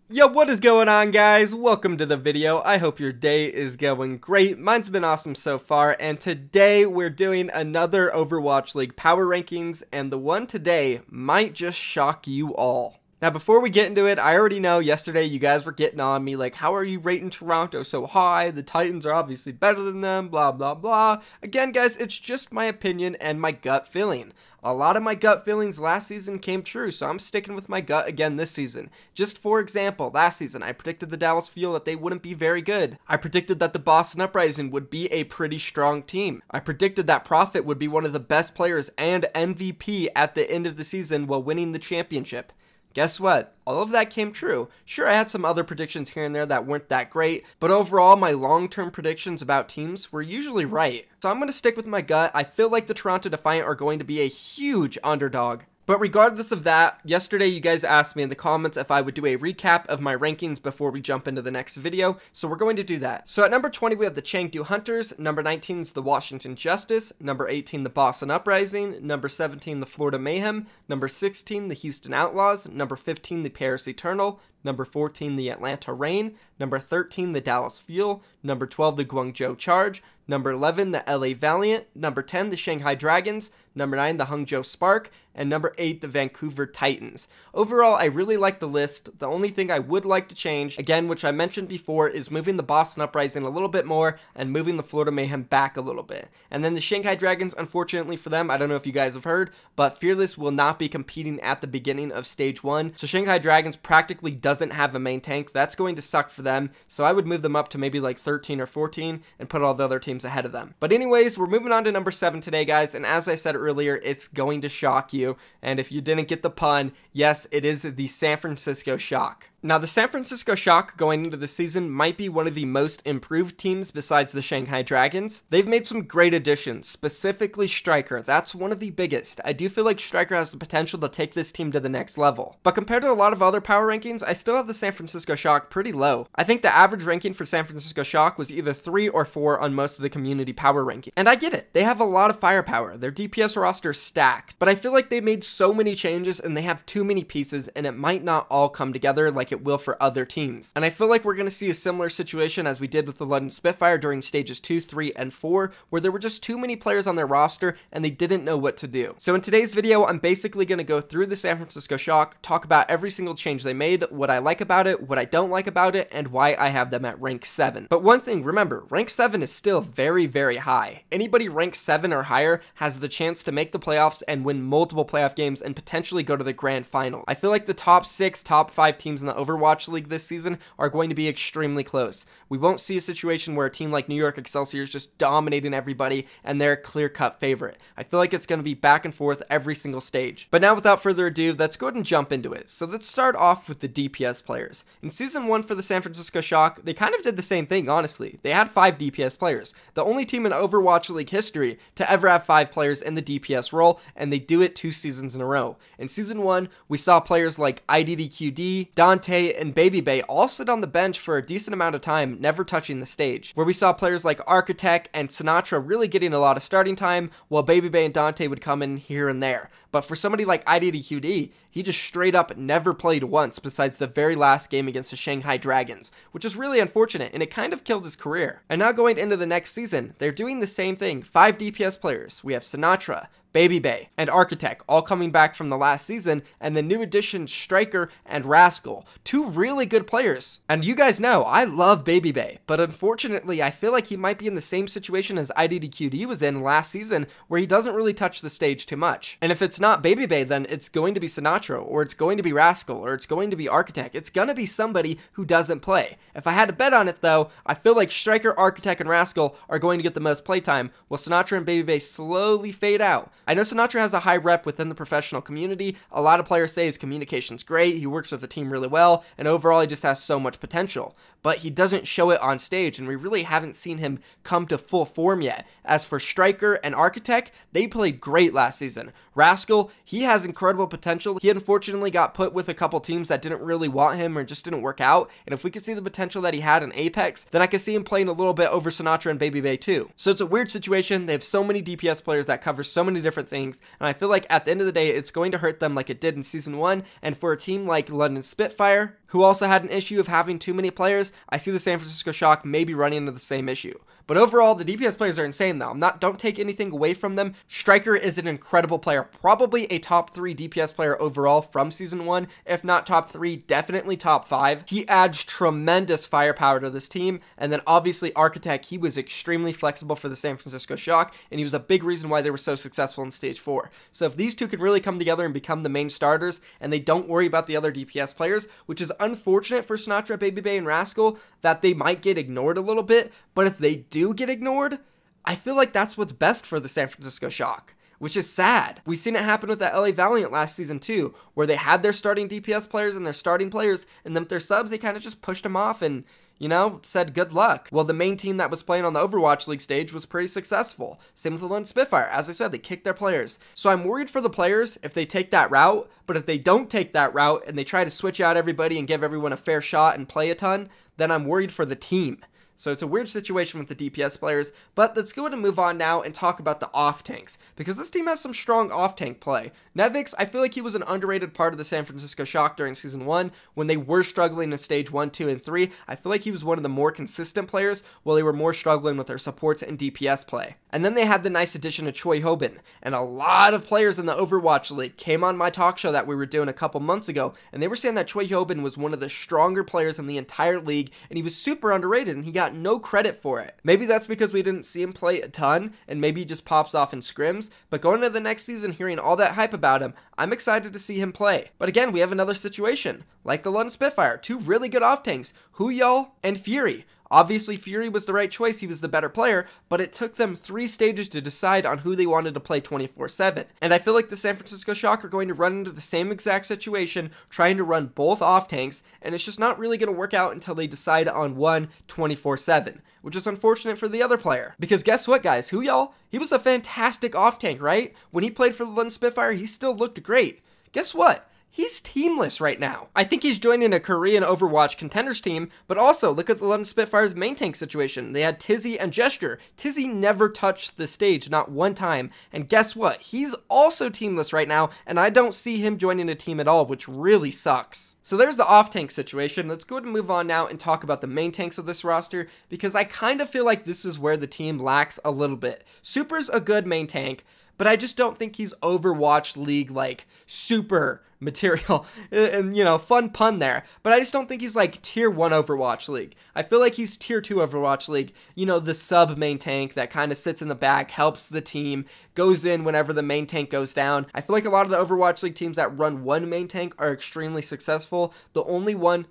Yo, what is going on, guys? Welcome to the video. I hope your day is going great. Mine's been awesome so far, and today we're doing another Overwatch League power rankings, and the one today might just shock you all. Now, before we get into it, I already know yesterday you guys were getting on me like, how are you rating Toronto so high? The Titans are obviously better than them, blah, blah, blah. Again, guys, it's just my opinion and my gut feeling. A lot of my gut feelings last season came true, so I'm sticking with my gut again this season. Just for example, last season, I predicted the Dallas Fuel that they wouldn't be very good. I predicted that the Boston Uprising would be a pretty strong team. I predicted that Prophet would be one of the best players and MVP at the end of the season while winning the championship. Guess what? All of that came true. Sure, I had some other predictions here and there that weren't that great, but overall, my long-term predictions about teams were usually right. So I'm going to stick with my gut. I feel like the Toronto Defiant are going to be a huge underdog. But regardless of that, yesterday you guys asked me in the comments if I would do a recap of my rankings before we jump into the next video, so we're going to do that. So at number 20 we have the Chengdu Hunters, number 19 is the Washington Justice, number 18 the Boston Uprising, number 17 the Florida Mayhem, number 16 the Houston Outlaws, number 15 the Paris Eternal, number 14 the Atlanta Reign, number 13 the Dallas Fuel, number 12 the Guangzhou Charge, number 11 the LA Valiant, number 10 the Shanghai Dragons, number 9 the Hangzhou Spark, and number 8 the Vancouver Titans. Overall, I really like the list. The only thing I would like to change, again, which I mentioned before, is moving the Boston Uprising a little bit more and moving the Florida Mayhem back a little bit. And then the Shanghai Dragons, unfortunately for them, I don't know if you guys have heard, but Fearless will not be competing at the beginning of Stage 1. So Shanghai Dragons practically doesn't have a main tank. That's going to suck for them. So I would move them up to maybe like 13 or 14 and put all the other teams ahead of them. But anyways, we're moving on to number 7 today, guys. And as I said earlier, it's going to shock you. And if you didn't get the pun, yes, it is the San Francisco Shock. Now, the San Francisco Shock going into the season might be one of the most improved teams besides the Shanghai Dragons. They've made some great additions, specifically Striker. That's one of the biggest. I do feel like Striker has the potential to take this team to the next level. But compared to a lot of other power rankings, I still have the San Francisco Shock pretty low. I think the average ranking for San Francisco Shock was either 3 or 4 on most of the community power rankings. And I get it. They have a lot of firepower. Their DPS roster is stacked. But I feel like they made so many changes and they have too many pieces and it might not all come together like it will for other teams. And I feel like we're going to see a similar situation as we did with the London Spitfire during stages 2, 3, and 4, where there were just too many players on their roster and they didn't know what to do. So in today's video, I'm basically going to go through the San Francisco Shock, talk about every single change they made, what I like about it, what I don't like about it, and why I have them at rank 7. But one thing, remember, rank 7 is still very, very high. Anybody ranked 7 or higher has the chance to make the playoffs and win multiple playoff games and potentially go to the grand final. I feel like the top 6, top 5 teams in the Overwatch League this season are going to be extremely close. We won't see a situation where a team like New York Excelsior is just dominating everybody and they're a clear-cut favorite. I feel like it's going to be back and forth every single stage. But now, without further ado, let's go ahead and jump into it. So let's start off with the DPS players. In Season 1 for the San Francisco Shock, they kind of did the same thing, honestly. They had 5 DPS players. The only team in Overwatch League history to ever have 5 players in the DPS role, and they do it 2 seasons in a row. In Season 1, we saw players like IDDQD, Dante, and Baby Bay all sit on the bench for a decent amount of time, never touching the stage, where we saw players like Architect and Sinatra really getting a lot of starting time, while Baby Bay and Dante would come in here and there. But for somebody like IDDQD, he just straight up never played once besides the very last game against the Shanghai Dragons, which is really unfortunate, and it kind of killed his career. And now going into the next season, they're doing the same thing. 5 DPS players. We have Sinatra, Baby Bay, and Architect all coming back from the last season, and the new additions Striker and Rascal, 2 really good players. And you guys know, I love Baby Bay, but unfortunately, I feel like he might be in the same situation as IDDQD was in last season, where he doesn't really touch the stage too much. And if it's not Baby Bay, then it's going to be Sinatra, or it's going to be Rascal, or it's going to be Architect. It's gonna be somebody who doesn't play. If I had to bet on it though, I feel like Striker, Architect, and Rascal are going to get the most playtime, while Sinatra and Baby Bay slowly fade out. I know Sinatra has a high rep within the professional community. A lot of players say his communication's great, he works with the team really well, and overall he just has so much potential. But he doesn't show it on stage, and we really haven't seen him come to full form yet. As for Striker and Architect, they played great last season. Rascal, he has incredible potential. He unfortunately got put with a couple teams that didn't really want him or just didn't work out, and if we could see the potential that he had in Apex, then I could see him playing a little bit over Sinatra and Baby Bay too. So it's a weird situation. They have so many DPS players that cover so many different things, and I feel like at the end of the day, it's going to hurt them like it did in Season 1, and for a team like London Spitfire, who also had an issue of having too many players, I see the San Francisco Shock maybe running into the same issue. But overall, the DPS players are insane though. Don't take anything away from them. Striker is an incredible player, probably a top 3 DPS player overall from Season 1, if not top 3, definitely top 5. He adds tremendous firepower to this team, and then obviously Architect, he was extremely flexible for the San Francisco Shock, and he was a big reason why they were so successful in Stage 4. So if these two could really come together and become the main starters, and they don't worry about the other DPS players, which is unfortunate for Sinatra, Baby Bay, and Rascal, that they might get ignored a little bit, but if they do get ignored, I feel like that's what's best for the San Francisco Shock, which is sad. We've seen it happen with that LA Valiant last season too, where they had their starting DPS players and their starting players, and then with their subs, they kind of just pushed them off and, you know, said good luck. Well, the main team that was playing on the Overwatch League stage was pretty successful. Same with the London Spitfire. As I said, they kicked their players. So I'm worried for the players if they take that route, but if they don't take that route and they try to switch out everybody and give everyone a fair shot and play a ton, then I'm worried for the team. So it's a weird situation with the DPS players, but let's go ahead and move on now and talk about the off-tanks, because this team has some strong off-tank play. Nevix, I feel like he was an underrated part of the San Francisco Shock during Season 1, when they were struggling in Stage 1, 2, and 3. I feel like he was one of the more consistent players, while they were more struggling with their supports and DPS play. And then they had the nice addition of Choi Hobin, and a lot of players in the Overwatch League came on my talk show that we were doing a couple months ago, and they were saying that Choi Hobin was one of the stronger players in the entire league, and he was super underrated, and he got no credit for it. Maybe that's because we didn't see him play a ton, and maybe he just pops off in scrims, but going into the next season, hearing all that hype about him, I'm excited to see him play. But again, we have another situation, like the London Spitfire, 2 really good off-tanks, Huyal and Fury. Obviously, Fury was the right choice, he was the better player, but it took them 3 stages to decide on who they wanted to play 24/7. And I feel like the San Francisco Shock are going to run into the same exact situation, trying to run both off-tanks, and it's just not really going to work out until they decide on one 24/7. Which is unfortunate for the other player. Because guess what, guys? Huyal, he was a fantastic off-tank, right? When he played for the London Spitfire, he still looked great. Guess what? He's teamless right now. I think he's joining a Korean Overwatch contenders team, but also look at the London Spitfire's main tank situation. They had Tizzy and Gesture. Tizzy never touched the stage, not one time. And guess what? He's also teamless right now, and I don't see him joining a team at all, which really sucks. So there's the off-tank situation. Let's go ahead and move on now and talk about the main tanks of this roster, because I kind of feel like this is where the team lacks a little bit. Super's a good main tank, but I just don't think he's Overwatch League, like, super material, and you know, fun pun there, but I just don't think he's like tier 1 Overwatch League. I feel like he's tier 2 Overwatch League, you know, the sub main tank that kind of sits in the back, helps the team, goes in whenever the main tank goes down. I feel like a lot of the Overwatch League teams that run one main tank are extremely successful. There's only one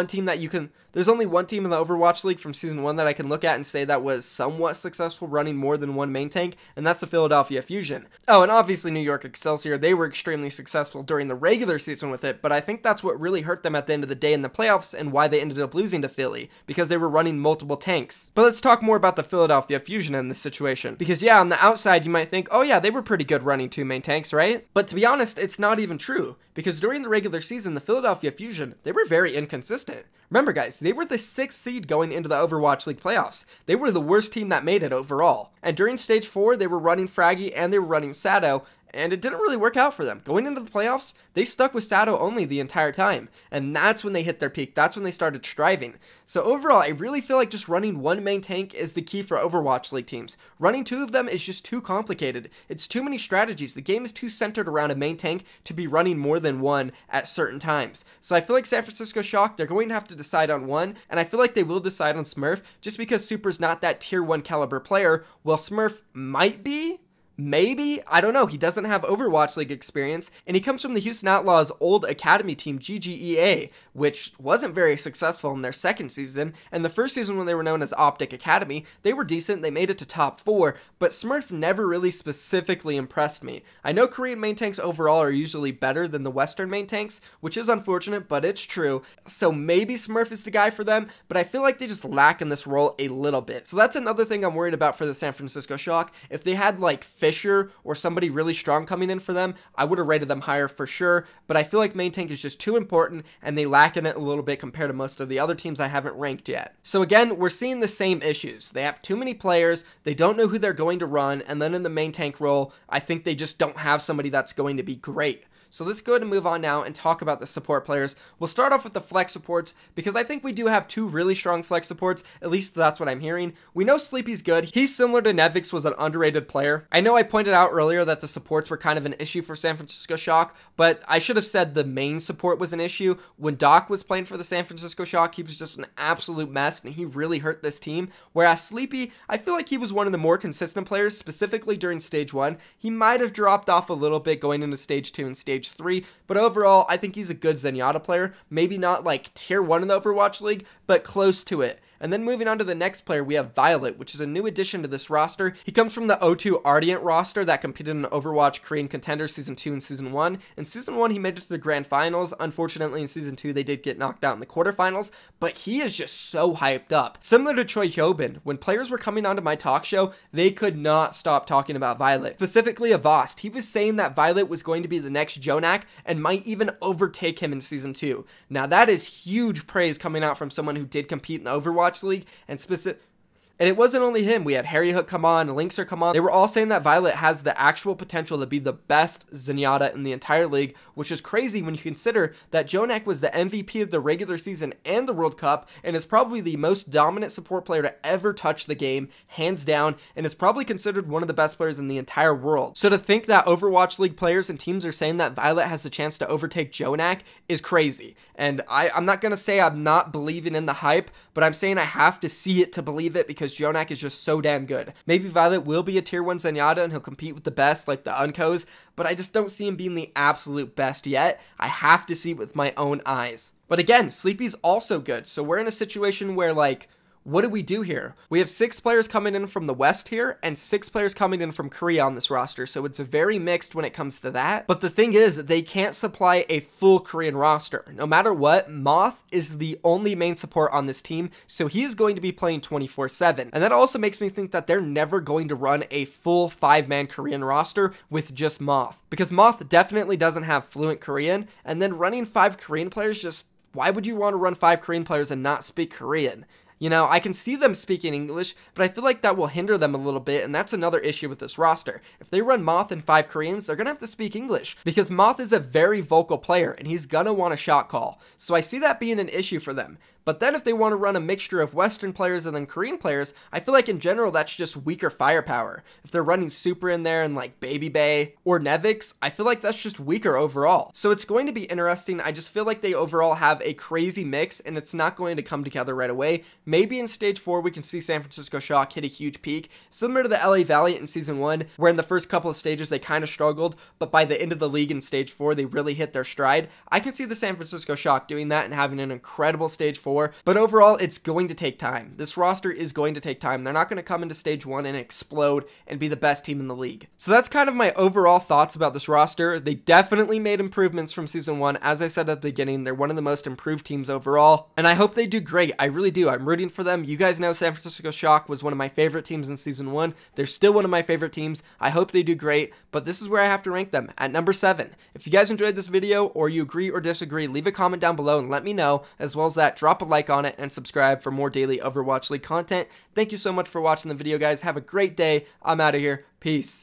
team in the Overwatch League from Season 1 that I can look at and say that was somewhat successful running more than one main tank, and that's the Philadelphia Fusion. Oh, and obviously New York Excelsior, they were extremely successful during the regular season with it, but I think that's what really hurt them at the end of the day in the playoffs and why they ended up losing to Philly, because they were running multiple tanks. But let's talk more about the Philadelphia Fusion in this situation, because yeah, on the outside you might think, oh yeah, they were pretty good running 2 main tanks, right? But to be honest, it's not even true, because during the regular season, the Philadelphia Fusion, they were very inconsistent. Remember guys, they were the 6th seed going into the Overwatch League playoffs. They were the worst team that made it overall. And during Stage 4, they were running Fraggy and they were running Sado, and it didn't really work out for them. Going into the playoffs, they stuck with Sado only the entire time, and that's when they hit their peak. That's when they started striving. So overall, I really feel like just running one main tank is the key for Overwatch League teams. Running 2 of them is just too complicated. It's too many strategies. The game is too centered around a main tank to be running more than one at certain times. So I feel like San Francisco Shock, they're going to have to decide on one, and I feel like they will decide on Smurf, just because Super's not that tier 1 caliber player, while Smurf might be. Maybe? I don't know. He doesn't have Overwatch League experience, and he comes from the Houston Outlaws' old academy team, GGEA, which wasn't very successful in their 2nd season, and the 1st season when they were known as Optic Academy, they were decent, they made it to top 4, but Smurf never really specifically impressed me. I know Korean main tanks overall are usually better than the Western main tanks, which is unfortunate, but it's true, so maybe Smurf is the guy for them, but I feel like they just lack in this role a little bit. So that's another thing I'm worried about for the San Francisco Shock. If they had like Fisher or somebody really strong coming in for them, I would have rated them higher for sure, but I feel like main tank is just too important and they lack in it a little bit compared to most of the other teams I haven't ranked yet. So again, we're seeing the same issues. They have too many players, they don't know who they're going to run, and then in the main tank role, I think they just don't have somebody that's going to be great. So let's go ahead and move on now and talk about the support players. We'll start off with the flex supports because I think we do have two really strong flex supports. At least that's what I'm hearing. We know Sleepy's good. He's similar to Nevix, was an underrated player. I know I pointed out earlier that the supports were kind of an issue for San Francisco Shock, but I should have said the main support was an issue. When Doc was playing for the San Francisco Shock, he was just an absolute mess and he really hurt this team. Whereas Sleepy, I feel like he was one of the more consistent players, specifically during stage 1. He might have dropped off a little bit going into stage 2 and stage 3, but overall, I think he's a good Zenyatta player. Maybe not like tier 1 in the Overwatch League, but close to it. And then moving on to the next player, we have Violet, which is a new addition to this roster. He comes from the O2 Ardent roster that competed in Overwatch Korean Contender Season 2 and Season 1. In Season 1, he made it to the Grand Finals. Unfortunately, in Season 2, they did get knocked out in the quarterfinals, but he is just so hyped up. Similar to Choi Hyobin, when players were coming onto my talk show, they could not stop talking about Violet. Specifically, Avast. He was saying that Violet was going to be the next Jonak and might even overtake him in Season 2. Now, that is huge praise coming out from someone who did compete in the Overwatch League, and it wasn't only him. We had Harry Hook come on, Linkser come on. They were all saying that Violet has the actual potential to be the best Zenyatta in the entire league, which is crazy when you consider that Jonak was the MVP of the regular season and the World Cup, and is probably the most dominant support player to ever touch the game, hands down, and is probably considered one of the best players in the entire world. So to think that Overwatch League players and teams are saying that Violet has the chance to overtake Jonak is crazy. And I'm not going to say I'm not believing in the hype, but I'm saying I have to see it to believe it because Jonak is just so damn good. Maybe Violet will be a tier 1 Zenyatta and he'll compete with the best like the Uncos, but I just don't see him being the absolute best yet. I have to see it with my own eyes. But again, Sleepy's also good, so we're in a situation where like, what do we do here? We have 6 players coming in from the West here and 6 players coming in from Korea on this roster, so it's very mixed when it comes to that. But the thing is, they can't supply a full Korean roster. No matter what, Moth is the only main support on this team, so he is going to be playing 24/7. And that also makes me think that they're never going to run a full 5-man Korean roster with just Moth, because Moth definitely doesn't have fluent Korean, and then running 5 Korean players, just why would you want to run 5 Korean players and not speak Korean? You know, I can see them speaking English, but I feel like that will hinder them a little bit, and that's another issue with this roster. If they run Moth and 5 Koreans, they're going to have to speak English, because Moth is a very vocal player, and he's going to want a shot call. So I see that being an issue for them. But then if they want to run a mixture of Western players and then Korean players, I feel like in general that's just weaker firepower. If they're running Super in there and like Baby Bay or Nevix, I feel like that's just weaker overall. So it's going to be interesting. I just feel like they overall have a crazy mix and it's not going to come together right away. Maybe in stage 4 we can see San Francisco Shock hit a huge peak, similar to the LA Valiant in season 1, where in the first couple of stages they kind of struggled, but by the end of the league in stage 4 they really hit their stride. I can see the San Francisco Shock doing that and having an incredible stage 4. But overall, it's going to take time. This roster is going to take time. They're not going to come into stage 1 and explode and be the best team in the league. So that's kind of my overall thoughts about this roster. They definitely made improvements from season 1. As I said at the beginning, they're one of the most improved teams overall, and I hope they do great. I really do. I'm rooting for them. You guys know San Francisco Shock was one of my favorite teams in season 1. They're still one of my favorite teams. I hope they do great, but this is where I have to rank them, at number 7. If you guys enjoyed this video, or you agree or disagree, leave a comment down below and let me know. As well as that, drop a like on it and subscribe for more daily Overwatch League content. Thank you so much for watching the video, guys. Have a great day. I'm out of here. Peace.